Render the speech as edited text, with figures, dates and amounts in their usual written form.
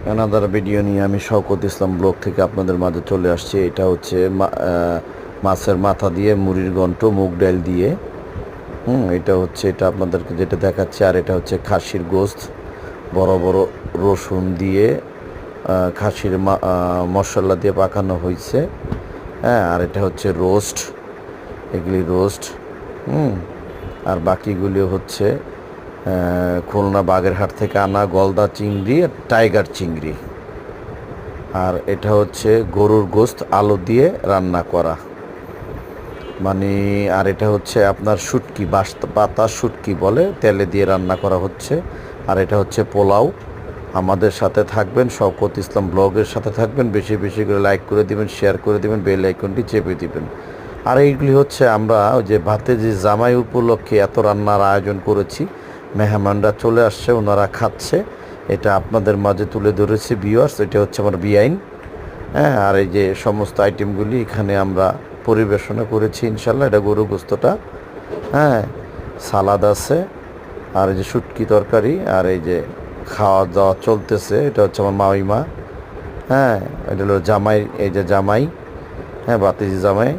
Another video নিয়ে আমি শওকত ইসলাম blog থেকে আপনাদের মাঝে চলে আসছি। এটা হচ্ছে মাছের মাথা দিয়ে মুড়ির ঘন্ট মুগ ডাল দিয়ে। এটা হচ্ছে, এটা আপনাদেরকে যেটা দেখাচ্ছে। আর এটা হচ্ছে খাসির গোস্ত, বড় বড় রসুন দিয়ে খাসির মশলা দিয়ে পাকানো হয়েছে। হ্যাঁ, আর এটা হচ্ছে রোস্ট, এগুলি রোস্ট। আর বাকিগুলি হচ্ছে খুলনা বাগেরহাট থেকে আনা গলদা চিংড়ি আর টাইগার চিংড়ি। আর এটা হচ্ছে গরুর গোস্ত আলু দিয়ে রান্না করা, মানে। আর এটা হচ্ছে আপনার শুটকি, পাতা শুটকি বলে, তেলে দিয়ে রান্না করা হচ্ছে। আর এটা হচ্ছে পোলাও। আমাদের সাথে থাকবেন, শওকত ইসলাম ব্লগের সাথে থাকবেন, বেশি বেশি করে লাইক করে দিবেন, শেয়ার করে দিবেন, বেল আইকনটি চেপে দিবেন। আর এইগুলি হচ্ছে আমরা ওই যে ভাতে যে জামাই উপলক্ষে এত রান্নার আয়োজন করেছি, মেহমানরা চলে আসছে, ওনারা খাচ্ছে, এটা আপনাদের মাঝে তুলে ধরেছি ভিউয়ার্স। এটা হচ্ছে আমার বিআইন। হ্যাঁ, আর এই যে সমস্ত আইটেমগুলি এখানে আমরা পরিবেশনা করেছি ইনশাল্লাহ। এটা গরু গোস্তটা, হ্যাঁ, সালাদ আছে, আর এই যে শুটকি তরকারি, আর এই যে খাওয়া দাওয়া চলতেছে। এটা হচ্ছে আমার মামিমা। হ্যাঁ, এটা হলো জামাই, এই যে জামাই, হ্যাঁ, বাতিজি জামাই।